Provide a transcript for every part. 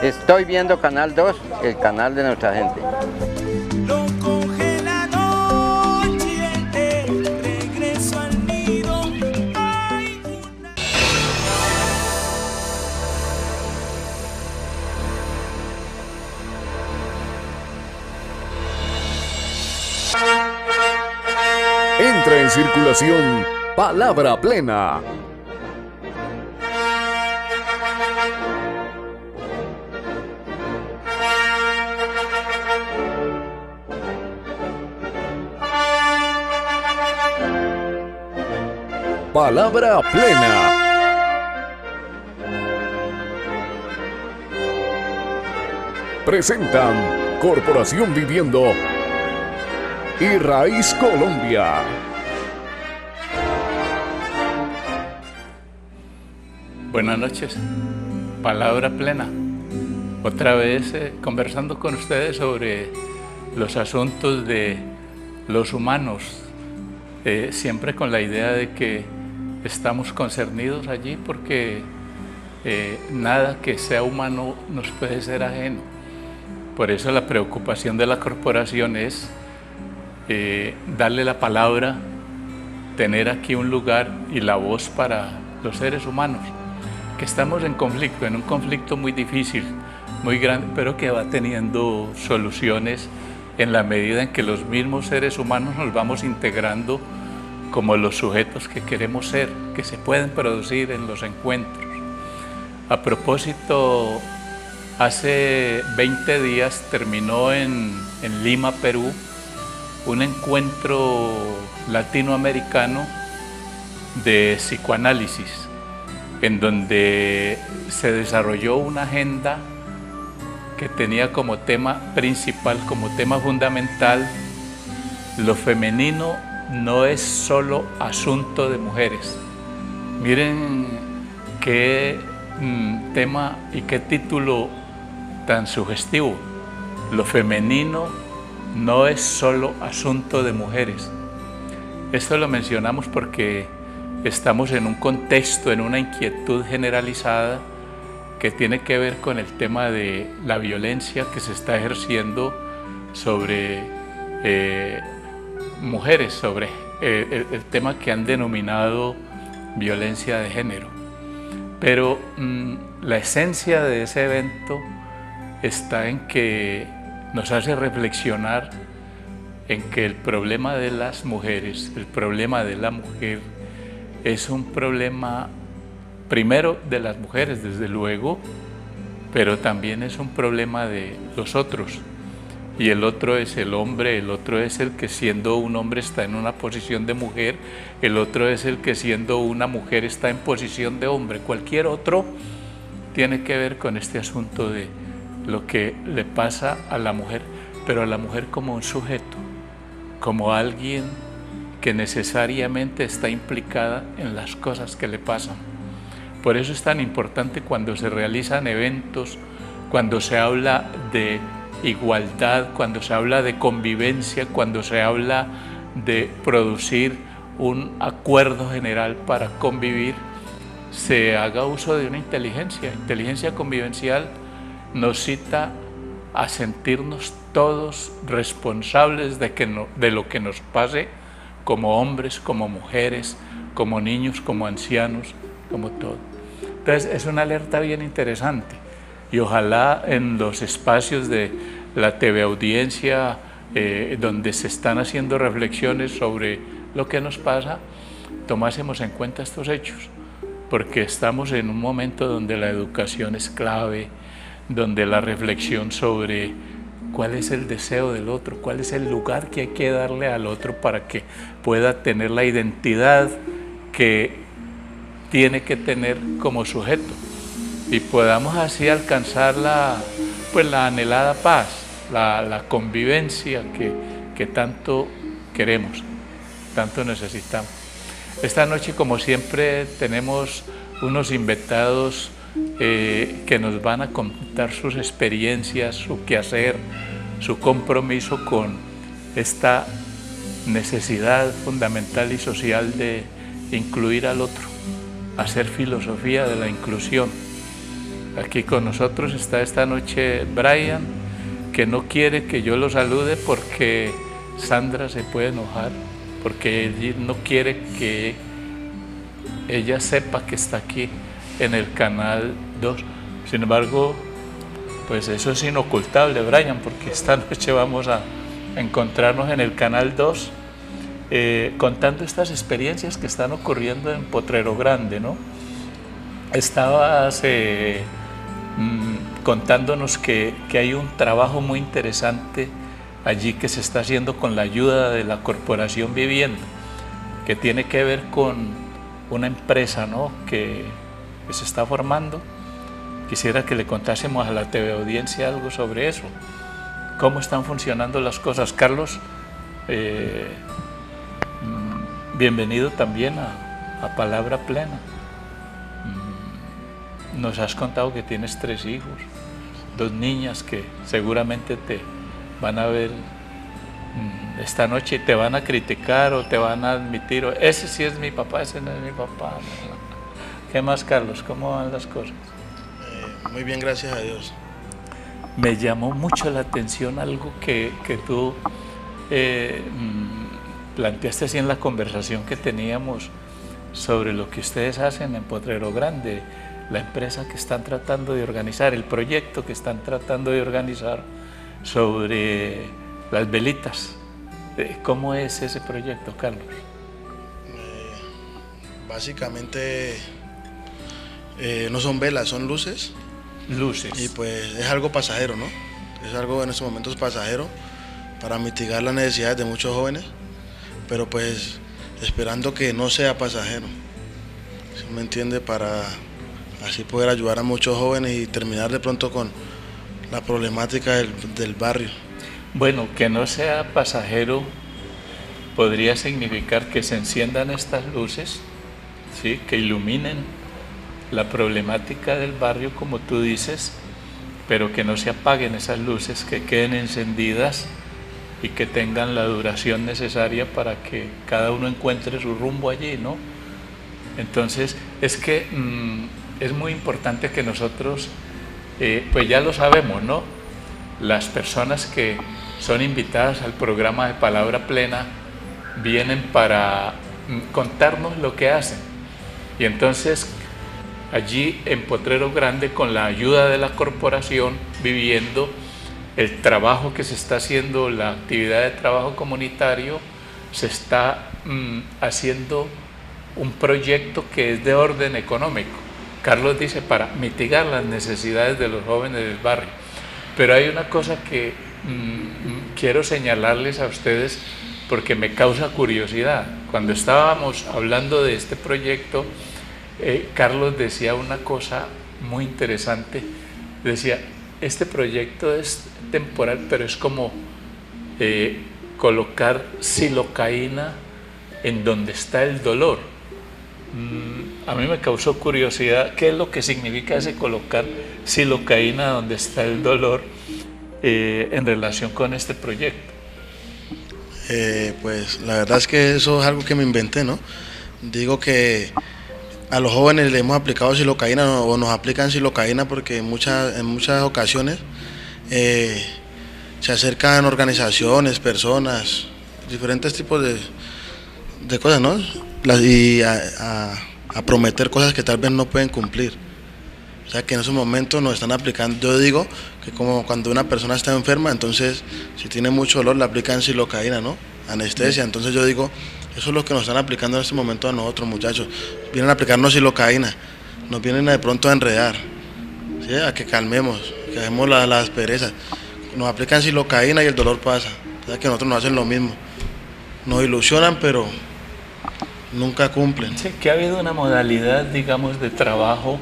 Estoy viendo Canal 2, el canal de nuestra gente. Lo coge la noche, de regreso al nido. Hay una... Entra en circulación Palabra Plena. Palabra Plena. Presentan Corporación Viviendo y Raíz Colombia. Buenas noches, Palabra Plena. Otra vez conversando con ustedes sobre los asuntos de los humanos, siempre con la idea de que estamos concernidos allí porque nada que sea humano nos puede ser ajeno. Por eso la preocupación de la corporación es darle la palabra, tener aquí un lugar y la voz para los seres humanos, que estamos en conflicto, en un conflicto muy difícil, muy grande, pero que va teniendo soluciones en la medida en que los mismos seres humanos nos vamos integrando como los sujetos que queremos ser, que se pueden producir en los encuentros. A propósito, hace 20 días terminó en Lima, Perú, un encuentro latinoamericano de psicoanálisis, en donde se desarrolló una agenda que tenía como tema principal, como tema fundamental, lo femenino no es solo asunto de mujeres. Miren qué tema y qué título tan sugestivo. Lo femenino no es solo asunto de mujeres. Esto lo mencionamos porque estamos en un contexto, en una inquietud generalizada que tiene que ver con el tema de la violencia que se está ejerciendo sobre mujeres, sobre el tema que han denominado violencia de género. Pero la esencia de ese evento está en que nos hace reflexionar en que el problema de las mujeres, el problema de la mujer, es un problema primero de las mujeres, desde luego, pero también es un problema de los otros. Y el otro es el hombre, el otro es el que siendo un hombre está en una posición de mujer, el otro es el que siendo una mujer está en posición de hombre. Cualquier otro tiene que ver con este asunto de lo que le pasa a la mujer, pero a la mujer como un sujeto, como alguien que necesariamente está implicada en las cosas que le pasan. Por eso es tan importante cuando se realizan eventos, cuando se habla de igualdad, cuando se habla de convivencia, cuando se habla de producir un acuerdo general para convivir, se haga uso de una inteligencia convivencial. Nos cita a sentirnos todos responsables de lo que nos pase, como hombres, como mujeres, como niños, como ancianos, como todo. Entonces es una alerta bien interesante y ojalá en los espacios de la TV Audiencia, donde se están haciendo reflexiones sobre lo que nos pasa, tomásemos en cuenta estos hechos, porque estamos en un momento donde la educación es clave, donde la reflexión sobre cuál es el deseo del otro, cuál es el lugar que hay que darle al otro para que pueda tener la identidad que tiene que tener como sujeto y podamos así alcanzar la anhelada paz, la convivencia que tanto queremos, tanto necesitamos. Esta noche, como siempre, tenemos unos invitados que nos van a contar sus experiencias, su quehacer, su compromiso con esta necesidad fundamental y social de incluir al otro, hacer filosofía de la inclusión. Aquí con nosotros está esta noche Brian, que no quiere que yo lo salude porque Sandra se puede enojar, porque él no quiere que ella sepa que está aquí en el canal 2. Sin embargo, pues eso es inocultable, Brian, porque esta noche vamos a encontrarnos en el canal 2 contando estas experiencias que están ocurriendo en Potrero Grande, ¿no? Estabas contándonos que hay un trabajo muy interesante allí que se está haciendo con la ayuda de la Corporación Vivienda, que tiene que ver con una empresa, ¿no?, que se está formando. Quisiera que le contásemos a la TV audiencia algo sobre eso, cómo están funcionando las cosas. Carlos, bienvenido también a Palabra Plena. Nos has contado que tienes 3 hijos, 2 niñas que seguramente te van a ver esta noche y te van a criticar o te van a admitir, ese sí es mi papá, ese no es mi papá. ¿Qué más, Carlos? ¿Cómo van las cosas? Muy bien, gracias a Dios. Me llamó mucho la atención algo que tú planteaste así en la conversación que teníamos sobre lo que ustedes hacen en Potrero Grande, la empresa que están tratando de organizar, el proyecto que están tratando de organizar sobre las velitas. ¿Cómo es ese proyecto, Carlos? Básicamente no son velas, son luces. Luces. Y pues es algo pasajero, ¿no? Es algo en estos momentos pasajero para mitigar las necesidades de muchos jóvenes, pero pues esperando que no sea pasajero, ¿sí me entiende? Para así poder ayudar a muchos jóvenes y terminar de pronto con la problemática del barrio. Bueno, que no sea pasajero podría significar que se enciendan estas luces, ¿sí?, que iluminen la problemática del barrio, como tú dices, pero que no se apaguen esas luces, que queden encendidas y que tengan la duración necesaria para que cada uno encuentre su rumbo allí, ¿no? Entonces, es que es muy importante que nosotros, pues ya lo sabemos, ¿no? Las personas que son invitadas al programa de Palabra Plena vienen para contarnos lo que hacen. Y entonces, allí en Potrero Grande, con la ayuda de la corporación, viviendo el trabajo que se está haciendo, la actividad de trabajo comunitario, se está haciendo un proyecto que es de orden económico. Carlos dice, para mitigar las necesidades de los jóvenes del barrio. Pero hay una cosa que quiero señalarles a ustedes porque me causa curiosidad. Cuando estábamos hablando de este proyecto, Carlos decía una cosa muy interesante. Decía, este proyecto es temporal, pero es como colocar silocaína en donde está el dolor. A mí me causó curiosidad, ¿qué es lo que significa ese colocar silocaína donde está el dolor en relación con este proyecto? Pues la verdad es que eso es algo que me inventé, ¿no? Digo que a los jóvenes le hemos aplicado silocaína o nos aplican silocaína porque en muchas ocasiones se acercan organizaciones, personas, diferentes tipos de cosas, ¿no? Y a prometer cosas que tal vez no pueden cumplir. O sea que en esos momentos nos están aplicando, yo digo que como cuando una persona está enferma, entonces si tiene mucho dolor le aplican silocaína, ¿no? Anestesia. Entonces yo digo, eso es lo que nos están aplicando en este momento a nosotros, muchachos. Vienen a aplicarnos silocaína, nos vienen de pronto a enredar, ¿sí?, a que calmemos, que dejemos las perezas. Nos aplican silocaína y el dolor pasa. O sea que nosotros nos hacen lo mismo. Nos ilusionan, pero nunca cumplen. Sí, que ha habido una modalidad, digamos, de trabajo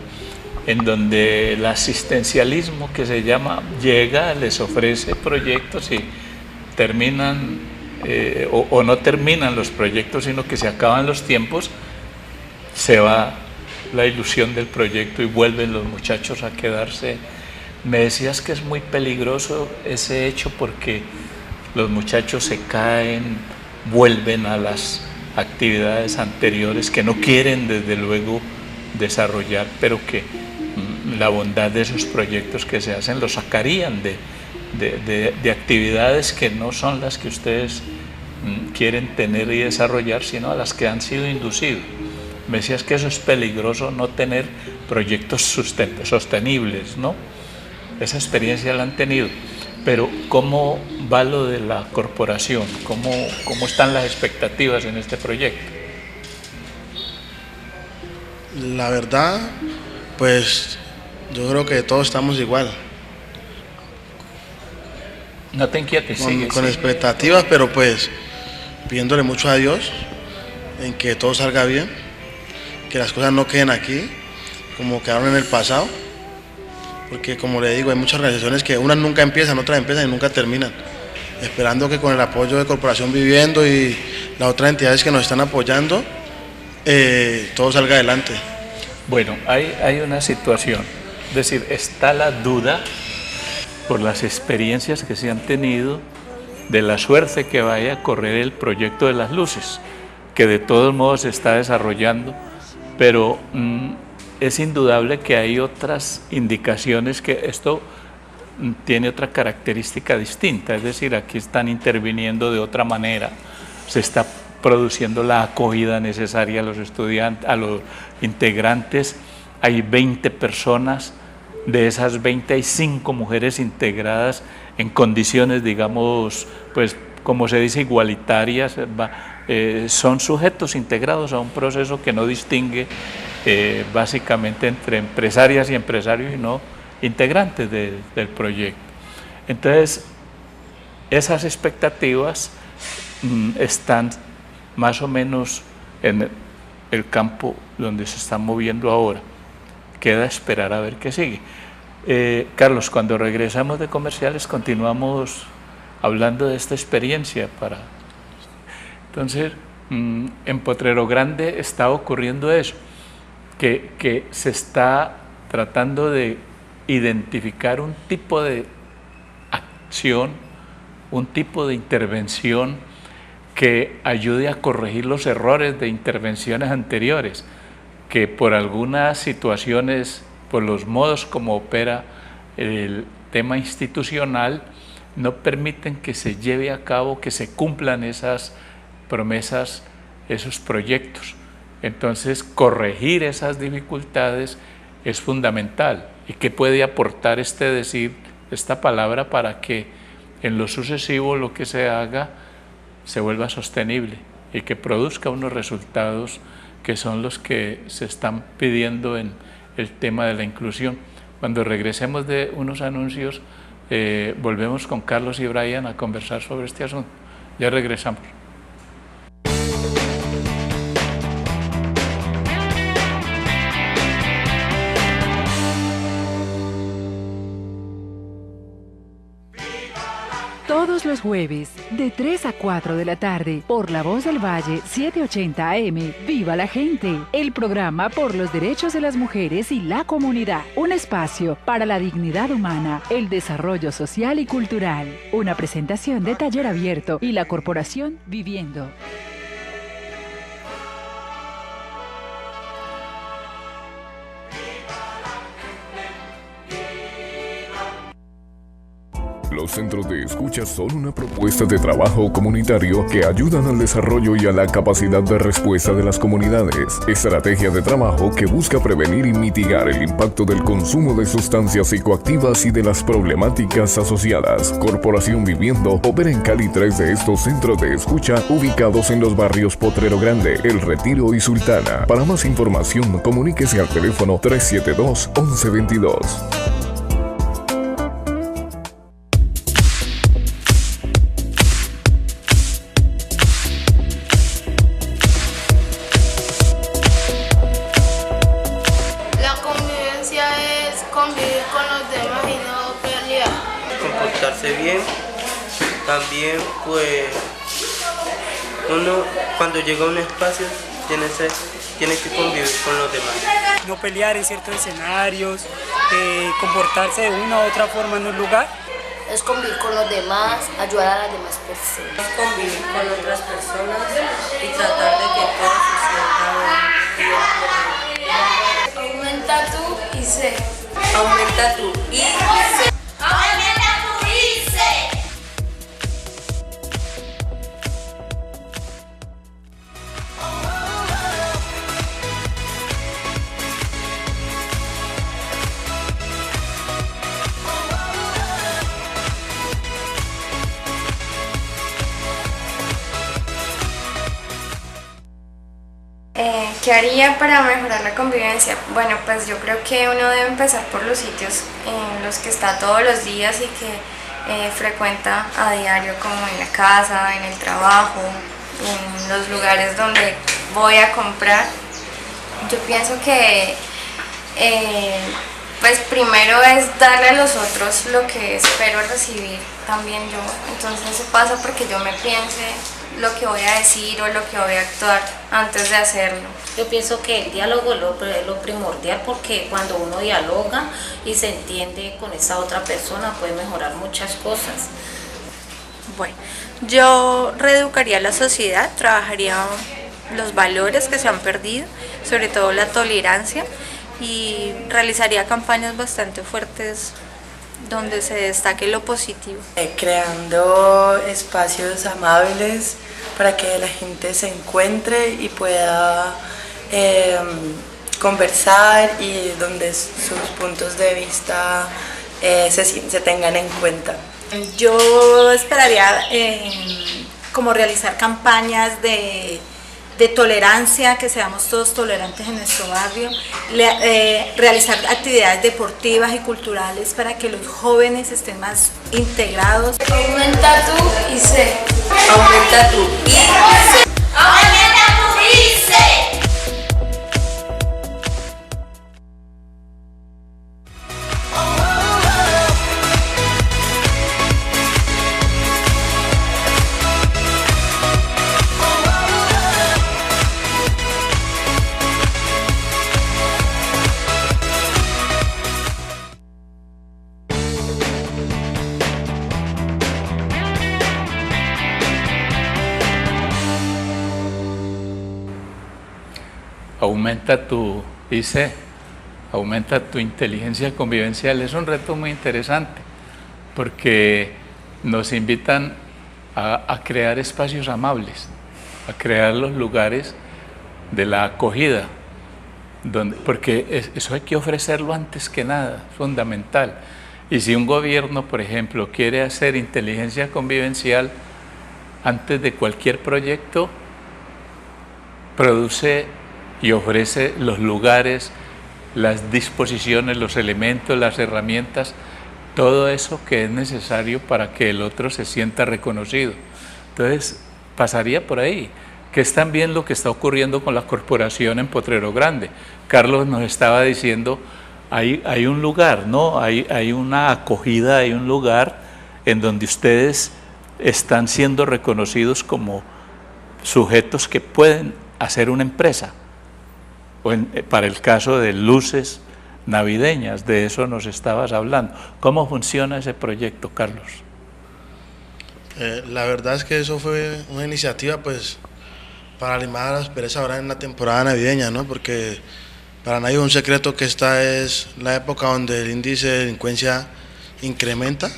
en donde el asistencialismo, que se llama, llega, les ofrece proyectos y terminan o no terminan los proyectos, sino que se acaban los tiempos, se va la ilusión del proyecto y vuelven los muchachos a quedarse. Me decías que es muy peligroso ese hecho porque los muchachos se caen, vuelven a las actividades anteriores que no quieren desde luego desarrollar, pero que la bondad de esos proyectos que se hacen, los sacarían de actividades que no son las que ustedes quieren tener y desarrollar, sino a las que han sido inducidos. Me decías que eso es peligroso, no tener proyectos sostenibles, ¿no? Esa experiencia la han tenido, pero ¿cómo va lo de la corporación? ¿Cómo están las expectativas en este proyecto? La verdad, pues yo creo que todos estamos igual. No te inquietes, sigue. Con expectativas, pero pues pidiéndole mucho a Dios en que todo salga bien, que las cosas no queden aquí como quedaron en el pasado, porque como le digo, hay muchas organizaciones que unas nunca empiezan, otras empiezan y nunca terminan, esperando que con el apoyo de Corporación Viviendo y las otras entidades que nos están apoyando, todo salga adelante. Bueno, hay una situación, es decir, está la duda por las experiencias que se han tenido de la suerte que vaya a correr el proyecto de las luces, que de todos modos se está desarrollando, pero es indudable que hay otras indicaciones que esto tiene otra característica distinta, es decir, aquí están interviniendo de otra manera, se está produciendo la acogida necesaria a los estudiantes, a los integrantes. Hay 20 personas, de esas 20 hay 5 mujeres integradas en condiciones, digamos, pues como se dice, igualitarias, son sujetos integrados a un proceso que no distingue básicamente entre empresarias y empresarios y no integrantes del proyecto. Entonces, esas expectativas están más o menos en el campo donde se están moviendo ahora. Queda esperar a ver qué sigue. Carlos, cuando regresamos de comerciales continuamos hablando de esta experiencia. Entonces, en Potrero Grande está ocurriendo eso, que se está tratando de identificar un tipo de acción, un tipo de intervención que ayude a corregir los errores de intervenciones anteriores, que por algunas situaciones, por los modos como opera el tema institucional, no permiten que se lleve a cabo, que se cumplan esas promesas, esos proyectos. Entonces, corregir esas dificultades es fundamental. ¿Y qué puede aportar esta palabra para que en lo sucesivo lo que se haga se vuelva sostenible y que produzca unos resultados que son los que se están pidiendo en el tema de la inclusión? Cuando regresemos de unos anuncios, volvemos con Carlos y Brian a conversar sobre este asunto. Ya regresamos. Todos los jueves, de 3 a 4 de la tarde, por La Voz del Valle 780 AM, ¡Viva la Gente! El programa por los derechos de las mujeres y la comunidad. Un espacio para la dignidad humana, el desarrollo social y cultural. Una presentación de Taller Abierto y la Corporación Viviendo. Los centros de escucha son una propuesta de trabajo comunitario que ayudan al desarrollo y a la capacidad de respuesta de las comunidades. Estrategia de trabajo que busca prevenir y mitigar el impacto del consumo de sustancias psicoactivas y de las problemáticas asociadas. Corporación Viviendo opera en Cali 3 de estos centros de escucha ubicados en los barrios Potrero Grande, El Retiro y Sultana. Para más información, comuníquese al teléfono 372-1122. Bien, también pues uno cuando llega a un espacio tiene que convivir con los demás. No pelear en ciertos escenarios, comportarse de una u otra forma en un lugar. Es convivir con los demás, ayudar a las demás personas. Convivir con otras personas y tratar de que todo se sienta bien. Aumenta tú y sé. Aumenta tu IC. Aumenta tu IC. ¿Qué haría para mejorar la convivencia? Bueno, pues yo creo que uno debe empezar por los sitios en los que está todos los días y que frecuenta a diario, como en la casa, en el trabajo, en los lugares donde voy a comprar. Yo pienso que pues primero es darle a los otros lo que espero recibir también yo. Entonces eso pasa porque yo me piense lo que voy a decir o lo que voy a actuar antes de hacerlo. Yo pienso que el diálogo es lo primordial, porque cuando uno dialoga y se entiende con esa otra persona puede mejorar muchas cosas. Bueno, yo reeducaría a la sociedad, trabajaría los valores que se han perdido, sobre todo la tolerancia, y realizaría campañas bastante fuertes donde se destaque lo positivo. Creando espacios amables para que la gente se encuentre y pueda conversar, y donde sus puntos de vista se tengan en cuenta. Yo esperaría como realizar campañas de tolerancia, que seamos todos tolerantes en nuestro barrio, realizar actividades deportivas y culturales para que los jóvenes estén más integrados. Aumenta tu IC. Aumenta tu IC. Aumenta tu IC. Aumenta tu IC, aumenta tu inteligencia convivencial. Es un reto muy interesante porque nos invitan a crear espacios amables, a crear los lugares de la acogida, porque eso hay que ofrecerlo antes que nada, es fundamental. Y si un gobierno, por ejemplo, quiere hacer inteligencia convivencial, antes de cualquier proyecto, produce y ofrece los lugares, las disposiciones, los elementos, las herramientas, todo eso que es necesario para que el otro se sienta reconocido. Entonces, pasaría por ahí, que es también lo que está ocurriendo con la corporación en Potrero Grande. Carlos nos estaba diciendo, hay un lugar, ¿no? Hay una acogida, hay un lugar en donde ustedes están siendo reconocidos como sujetos que pueden hacer una empresa. Para el caso de luces navideñas, de eso nos estabas hablando. ¿Cómo funciona ese proyecto, Carlos? La verdad es que eso fue una iniciativa pues para animar a las perezas ahora en la temporada navideña, ¿no? Porque para nadie es un secreto que esta es la época donde el índice de delincuencia incrementa.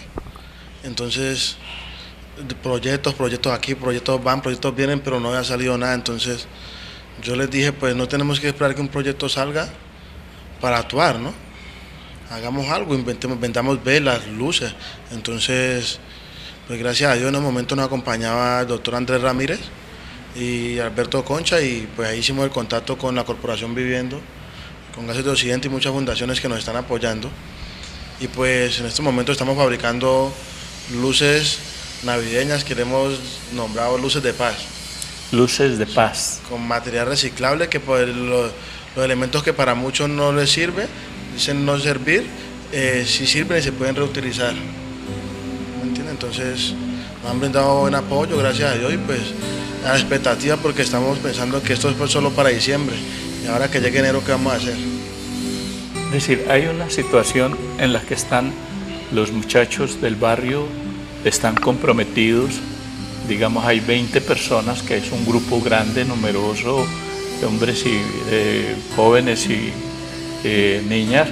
Entonces, proyectos aquí, proyectos van, proyectos vienen, pero no había salido nada. Entonces, yo les dije, pues no tenemos que esperar que un proyecto salga para actuar, ¿no? Hagamos algo, inventamos velas, luces. Entonces, pues gracias a Dios en un momento nos acompañaba el doctor Andrés Ramírez y Alberto Concha, y pues ahí hicimos el contacto con la Corporación Viviendo, con Gases de Occidente y muchas fundaciones que nos están apoyando. Y pues en este momento estamos fabricando luces navideñas que le hemos nombrado luces de paz. Luces de paz. Con material reciclable, que pues los elementos que para muchos no les sirve, dicen no servir, sí sirven y se pueden reutilizar. ¿Me entiendes? Entonces nos han brindado buen apoyo, gracias a Dios, y pues a la expectativa, porque estamos pensando que esto es pues solo para diciembre, y ahora que llegue enero, ¿qué vamos a hacer? Es decir, hay una situación en la que están los muchachos del barrio, están comprometidos. Digamos, hay 20 personas, que es un grupo grande, numeroso, de hombres y jóvenes y niñas,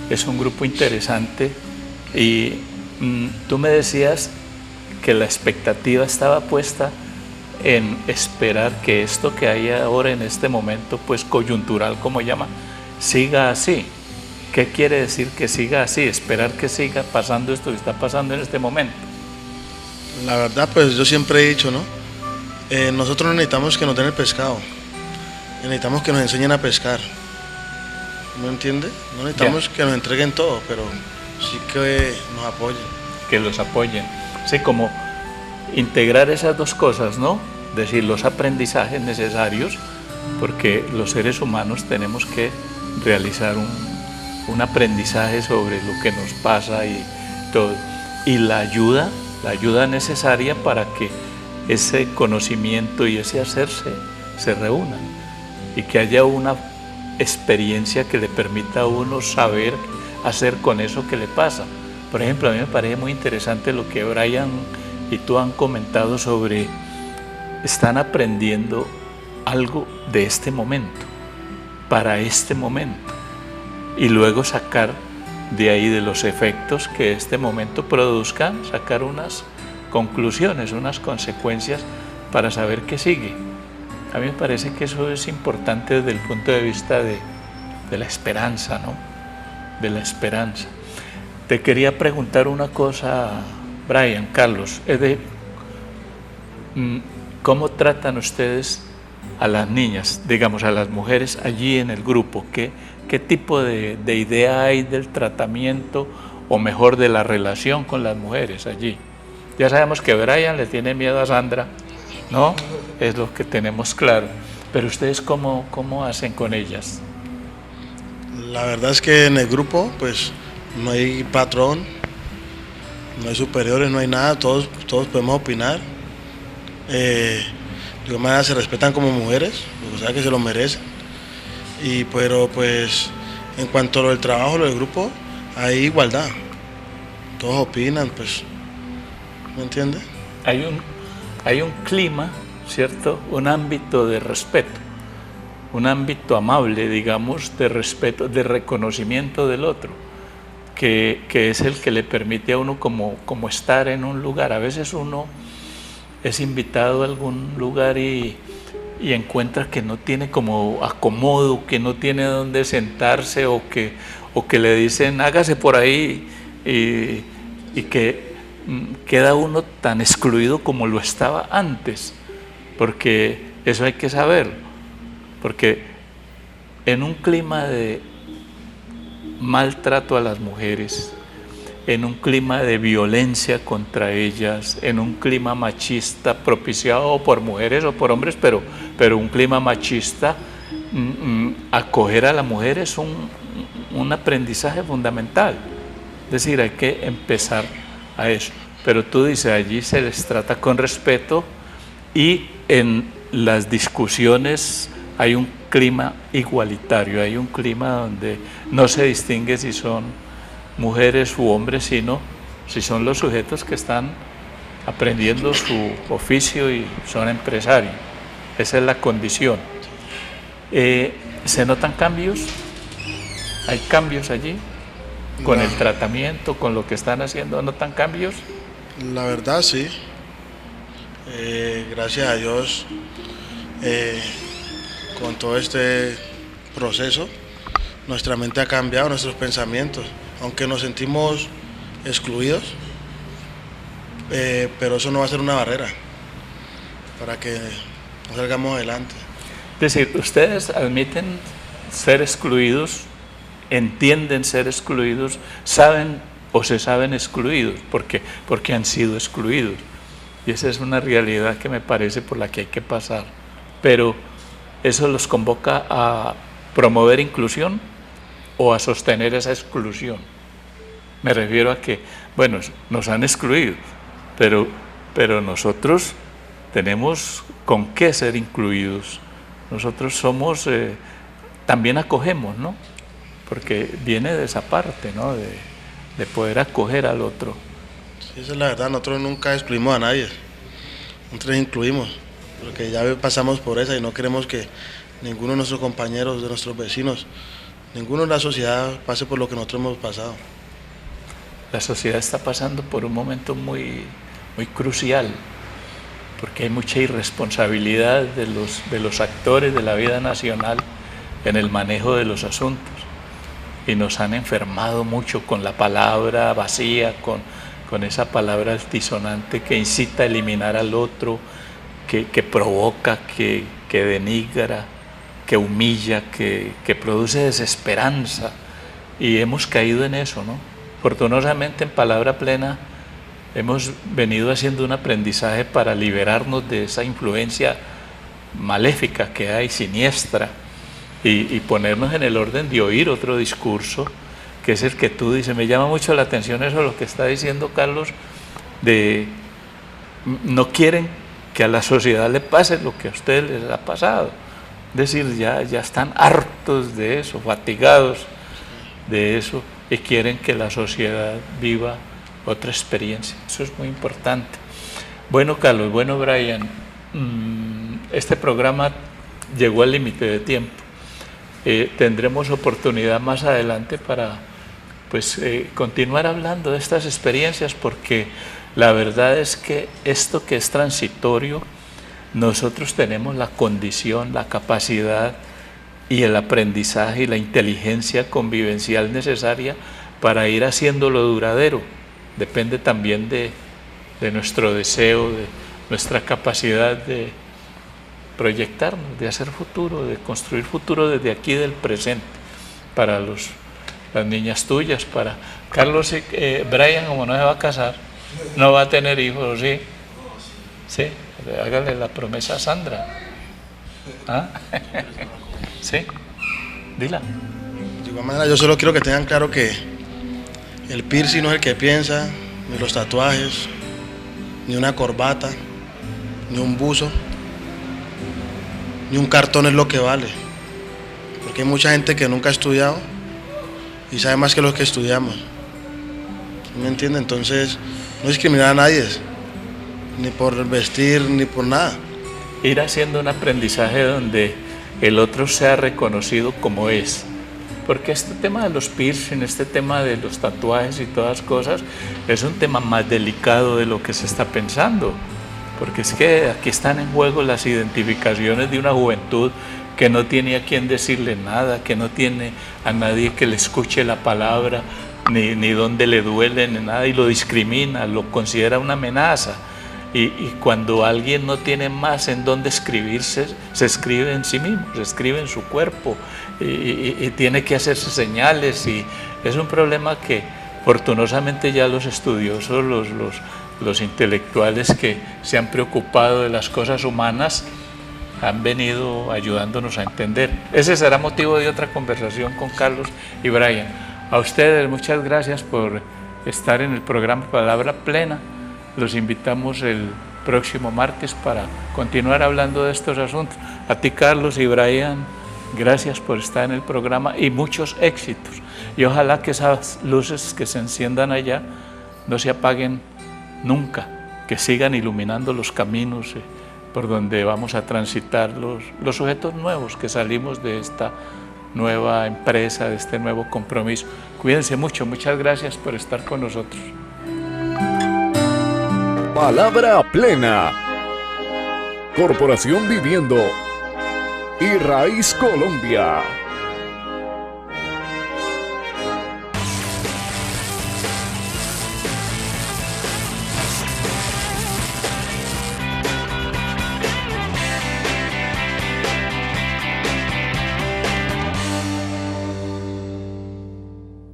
es un grupo interesante y tú me decías que la expectativa estaba puesta en esperar que esto que hay ahora en este momento, pues coyuntural como llama, siga así. ¿Qué quiere decir que siga así? Esperar que siga pasando esto que está pasando en este momento. La verdad, pues yo siempre he dicho, ¿no? Nosotros no necesitamos que nos den el pescado, necesitamos que nos enseñen a pescar. ¿Me entiende? No necesitamos que nos entreguen todo, pero sí que nos apoyen. Que los apoyen. Sí, como integrar esas dos cosas, ¿no? Es decir, los aprendizajes necesarios, porque los seres humanos tenemos que realizar un aprendizaje sobre lo que nos pasa y todo. Y la ayuda necesaria para que ese conocimiento y ese hacer se reúnan y que haya una experiencia que le permita a uno saber hacer con eso que le pasa. Por ejemplo, a mí me parece muy interesante lo que Brian y tú han comentado sobre están aprendiendo algo de este momento, para este momento, y luego sacar de ahí, de los efectos que este momento produzcan, sacar unas conclusiones, unas consecuencias para saber qué sigue. A mí me parece que eso es importante desde el punto de vista de la esperanza, ¿no? De la esperanza. Te quería preguntar una cosa, Brian, Carlos, es de ¿cómo tratan ustedes a las niñas, digamos a las mujeres allí en el grupo? ¿Qué tipo de idea hay del tratamiento o mejor de la relación con las mujeres allí? Ya sabemos que Brian le tiene miedo a Sandra, ¿no? Es lo que tenemos claro. Pero ustedes ¿cómo hacen con ellas? La verdad es que en el grupo pues no hay patrón, no hay superiores, no hay nada, todos podemos opinar. De alguna manera se respetan como mujeres, o sea que se lo merecen. Pero pues en cuanto a lo del trabajo, lo del grupo, hay igualdad. Todos opinan, pues, ¿me entiende? Hay un clima, ¿cierto? Un ámbito de respeto, un ámbito amable, digamos, de respeto, de reconocimiento del otro, que es el que le permite a uno como estar en un lugar. A veces uno es invitado a algún lugar y encuentra que no tiene como acomodo, que no tiene dónde sentarse o que le dicen hágase por ahí y que queda uno tan excluido como lo estaba antes, porque eso hay que saberlo, porque en un clima de maltrato a las mujeres, en un clima de violencia contra ellas, en un clima machista propiciado por mujeres o por hombres, pero un clima machista, acoger a la mujer es un aprendizaje fundamental. Es decir, hay que empezar a eso. Pero tú dices, allí se les trata con respeto y en las discusiones hay un clima igualitario, hay un clima donde no se distingue si son mujeres u hombres, sino si son los sujetos que están aprendiendo su oficio y son empresarios. Esa es la condición. ¿Se notan cambios? ¿Hay cambios allí? ¿Con el tratamiento, con lo que están haciendo, notan cambios? La verdad sí. Gracias a Dios, con todo este proceso, nuestra mente ha cambiado, nuestros pensamientos. Aunque nos sentimos excluidos, pero eso no va a ser una barrera para que nos salgamos adelante. Es decir, ustedes admiten ser excluidos, entienden ser excluidos, saben o se saben excluidos, porque han sido excluidos. Y esa es una realidad que me parece por la que hay que pasar. Pero eso los convoca a promover inclusión o a sostener esa exclusión. Me refiero a que, bueno, nos han excluido, pero nosotros tenemos con qué ser incluidos. Nosotros somos, también acogemos, ¿no? Porque viene de esa parte, ¿no? De poder acoger al otro. Sí, esa es la verdad, nosotros nunca excluimos a nadie, nosotros incluimos, porque ya pasamos por esa y no queremos que ninguno de nuestros compañeros, de nuestros vecinos, ninguno de la sociedad pase por lo que nosotros hemos pasado. La sociedad está pasando por un momento muy crucial, porque hay mucha irresponsabilidad de los actores de la vida nacional en el manejo de los asuntos, y nos han enfermado mucho con la palabra vacía, con esa palabra altisonante que incita a eliminar al otro, que provoca, que denigra, que humilla, que produce desesperanza, y hemos caído en eso, ¿no? Afortunadamente en Palabra Plena hemos venido haciendo un aprendizaje para liberarnos de esa influencia maléfica que hay, siniestra, y ponernos en el orden de oír otro discurso, que es el que tú dices. Me llama mucho la atención eso, lo que está diciendo Carlos, de no quieren que a la sociedad le pase lo que a ustedes les ha pasado. Es decir, ya están hartos de eso, fatigados de eso, y quieren que la sociedad viva otra experiencia. Eso es muy importante. Bueno, Carlos, bueno, Brian, este programa llegó al límite de tiempo. Tendremos oportunidad más adelante para continuar hablando de estas experiencias, porque la verdad es que esto que es transitorio, nosotros tenemos la condición, la capacidad y el aprendizaje y la inteligencia convivencial necesaria para ir haciéndolo duradero. Depende también de nuestro deseo, de nuestra capacidad de proyectarnos, de hacer futuro, de construir futuro desde aquí, del presente, para las niñas tuyas, para Carlos. Brian, como no se va a casar, no va a tener hijos, ¿sí? Sí, hágale la promesa a Sandra. ¿Ah? Sí, dila. De igual manera, yo solo quiero que tengan claro que el piercing no es el que piensa, ni los tatuajes, ni una corbata, ni un buzo, ni un cartón es lo que vale. Porque hay mucha gente que nunca ha estudiado y sabe más que los que estudiamos. ¿Me entiende? Entonces, no discriminar a nadie, ni por vestir, ni por nada. Ir haciendo un aprendizaje donde el otro sea reconocido como es. Porque este tema de los piercing, este tema de los tatuajes y todas las cosas, es un tema más delicado de lo que se está pensando. Porque es que aquí están en juego las identificaciones de una juventud que no tiene a quien decirle nada, que no tiene a nadie que le escuche la palabra, ni donde le duele, ni nada, y lo discrimina, lo considera una amenaza. Y cuando alguien no tiene más en dónde escribirse, se escribe en sí mismo, se escribe en su cuerpo, y tiene que hacerse señales, y es un problema que afortunadamente ya los estudiosos, los intelectuales que se han preocupado de las cosas humanas, han venido ayudándonos a entender. Ese será motivo de otra conversación con Carlos y Brian. A ustedes muchas gracias por estar en el programa Palabra Plena. Los invitamos el próximo martes para continuar hablando de estos asuntos. A ti, Carlos y Brian, gracias por estar en el programa y muchos éxitos. Y ojalá que esas luces que se enciendan allá no se apaguen nunca, que sigan iluminando los caminos por donde vamos a transitar los sujetos nuevos que salimos de esta nueva empresa, de este nuevo compromiso. Cuídense mucho, muchas gracias por estar con nosotros. Palabra Plena. Corporación Viviendo y Raíz Colombia.